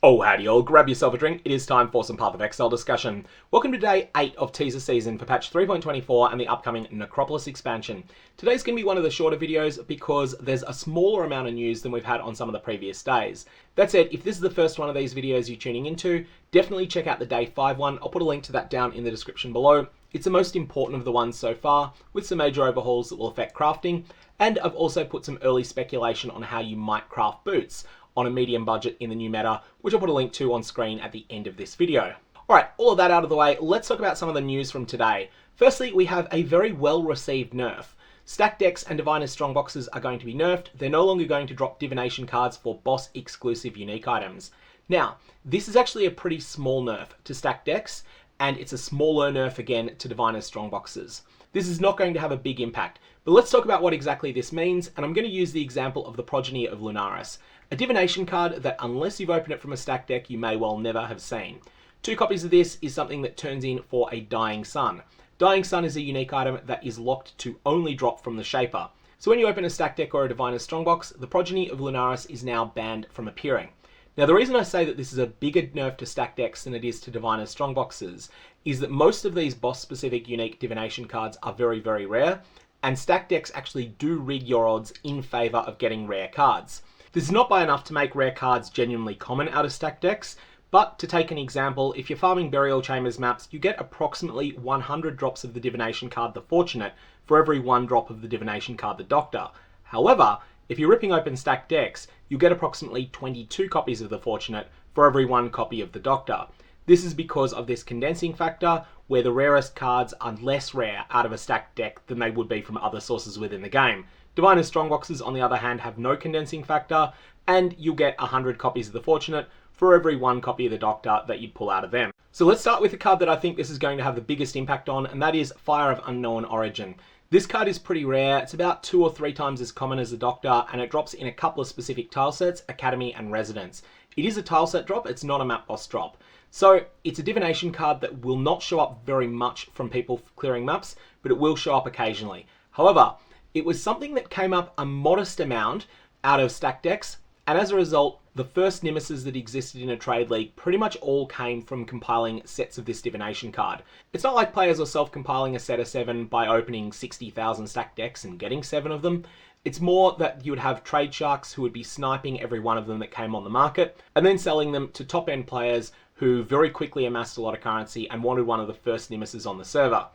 Oh, howdy all, grab yourself a drink, it is time for some PathOfExile discussion. Welcome to day 8 of Teaser season for patch 3.24 and the upcoming Necropolis expansion. Today's going to be one of the shorter videos because there's a smaller amount of news than we've had on some of the previous days. That said, if this is the first one of these videos you're tuning into, definitely check out the day 5 one. I'll put a link to that down in the description below. It's the most important of the ones so far, with some major overhauls that will affect crafting, and I've also put some early speculation on how you might craft boots on a medium budget in the new meta, which I'll put a link to on screen at the end of this video. Alright, all of that out of the way, let's talk about some of the news from today. Firstly, we have a very well-received nerf. Stack decks and Diviner's Strongboxes are going to be nerfed. They're no longer going to drop divination cards for boss-exclusive unique items. Now, this is actually a pretty small nerf to stack decks, and it's a smaller nerf again to Diviner's Strongboxes. This is not going to have a big impact, but let's talk about what exactly this means, and I'm going to use the example of the Progeny of Lunaris, a divination card that unless you've opened it from a stack deck, you may well never have seen. 2 copies of this is something that turns in for a Dying Sun. Dying Sun is a unique item that is locked to only drop from the Shaper. So when you open a stack deck or a Diviner's Strongbox, the Progeny of Lunaris is now banned from appearing. Now the reason I say that this is a bigger nerf to stack decks than it is to Diviner's Strongboxes is that most of these boss-specific unique divination cards are very, very rare, and stack decks actually do rig your odds in favour of getting rare cards. This is not by enough to make rare cards genuinely common out of stack decks, but to take an example, if you're farming Burial Chambers maps, you get approximately 100 drops of the divination card the Fortunate for every 1 drop of the divination card the Doctor. However, if you're ripping open stack decks, you get approximately 22 copies of the Fortunate for every 1 copy of the Doctor. This is because of this condensing factor, where the rarest cards are less rare out of a stacked deck than they would be from other sources within the game. Diviner's Strongboxes, on the other hand, have no condensing factor, and you'll get 100 copies of the Fortunate for every 1 copy of the Doctor that you'd pull out of them. So let's start with the card that I think this is going to have the biggest impact on, and that is Fire of Unknown Origin. This card is pretty rare. It's about 2 or 3 times as common as the Doctor, and it drops in a couple of specific tile sets, Academy and Residence. It is a tile set drop, it's not a map boss drop. So it's a divination card that will not show up very much from people clearing maps, but it will show up occasionally. However, it was something that came up a modest amount out of stack decks, and as a result, the first Nimises that existed in a trade league pretty much all came from compiling sets of this divination card. It's not like players are self-compiling a set of 7 by opening 60,000 stack decks and getting 7 of them. It's more that you would have trade sharks who would be sniping every one of them that came on the market, and then selling them to top-end players who very quickly amassed a lot of currency and wanted one of the first Nimises on the server.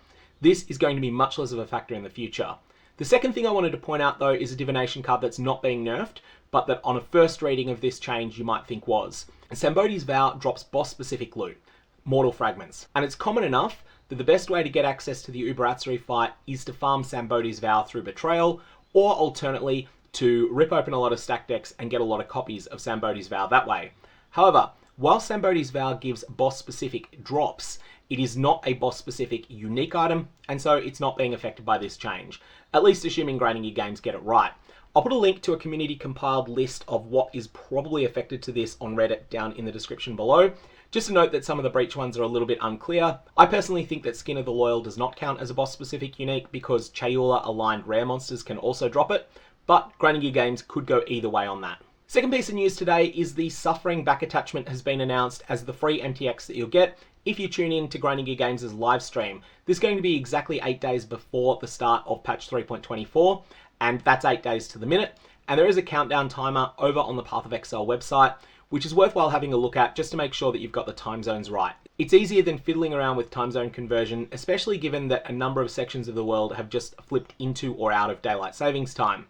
This is going to be much less of a factor in the future. The second thing I wanted to point out though is a divination card that's not being nerfed, but that on a first reading of this change you might think was. Sambodi's Vow drops boss-specific loot, Mortal Fragments, and it's common enough that the best way to get access to the Uberatsuri fight is to farm Sambodi's Vow through Betrayal, or alternately to rip open a lot of stack decks and get a lot of copies of Sambodi's Vow that way. However, while Sambodi's Vow gives boss-specific drops, it is not a boss-specific unique item, and so it's not being affected by this change, at least assuming Grinding Gear Games get it right. I'll put a link to a community-compiled list of what is probably affected to this on Reddit down in the description below. Just to note that some of the Breach ones are a little bit unclear. I personally think that Skin of the Loyal does not count as a boss-specific unique because Chayula-aligned rare monsters can also drop it, but Grinding Gear Games could go either way on that. Second piece of news today is the Suffering back attachment has been announced as the free MTX that you'll get if you tune in to Grinding Gear Games' live stream. This is going to be exactly 8 days before the start of patch 3.24, and that's 8 days to the minute. And there is a countdown timer over on the PathOfExile website, which is worthwhile having a look at just to make sure that you've got the time zones right. It's easier than fiddling around with time zone conversion, especially given that a number of sections of the world have just flipped into or out of daylight savings time.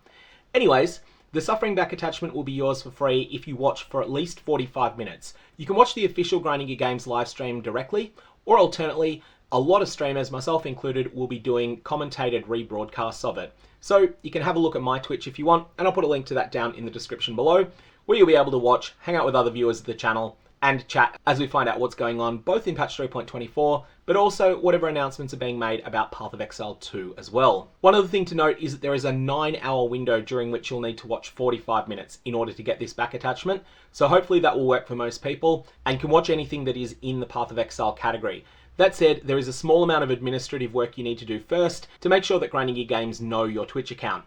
Anyways, the Suffering back attachment will be yours for free if you watch for at least 45 minutes. You can watch the official Grinding Gear Games live stream directly, or alternately, a lot of streamers, myself included, will be doing commentated rebroadcasts of it. So you can have a look at my Twitch if you want, and I'll put a link to that down in the description below, where you'll be able to watch, hang out with other viewers of the channel, and chat as we find out what's going on, both in patch 3.24, but also whatever announcements are being made about PathOfExile 2 as well. One other thing to note is that there is a 9-hour window during which you'll need to watch 45 minutes in order to get this back attachment, so hopefully that will work for most people, and can watch anything that is in the PathOfExile category. That said, there is a small amount of administrative work you need to do first to make sure that Grinding Gear Games know your Twitch account.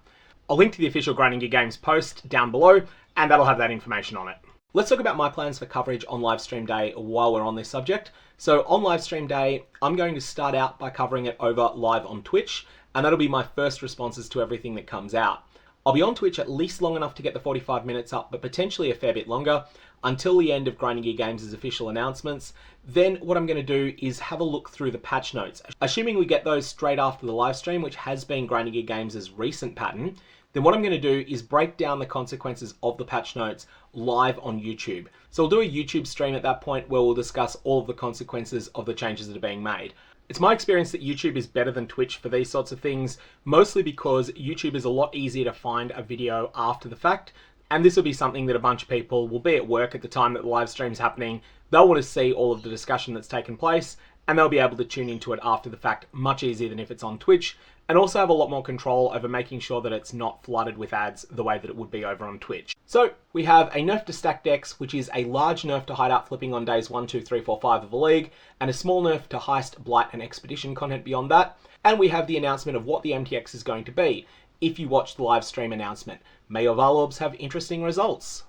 I'll link to the official Grinding Gear Games post down below, and that'll have that information on it. Let's talk about my plans for coverage on Livestream Day while we're on this subject. So on Livestream Day, I'm going to start out by covering it over live on Twitch, and that'll be my first responses to everything that comes out. I'll be on Twitch at least long enough to get the 45 minutes up, but potentially a fair bit longer, until the end of Grinding Gear Games' official announcements. Then what I'm going to do is have a look through the patch notes. Assuming we get those straight after the live stream, which has been Grinding Gear Games' recent pattern, then what I'm going to do is break down the consequences of the patch notes live on YouTube. So we'll do a YouTube stream at that point where we'll discuss all of the consequences of the changes that are being made. It's my experience that YouTube is better than Twitch for these sorts of things, mostly because YouTube is a lot easier to find a video after the fact. And this will be something that a bunch of people will be at work at the time that the live stream's happening. They'll want to see all of the discussion that's taken place, and they'll be able to tune into it after the fact much easier than if it's on Twitch, and also have a lot more control over making sure that it's not flooded with ads the way that it would be over on Twitch. So we have a nerf to stack decks, which is a large nerf to hideout flipping on days 1, 2, 3, 4, 5 of the league, and a small nerf to heist, blight, and expedition content beyond that. And we have the announcement of what the MTX is going to be, if you watch the live stream announcement. May your Varlorbs have interesting results.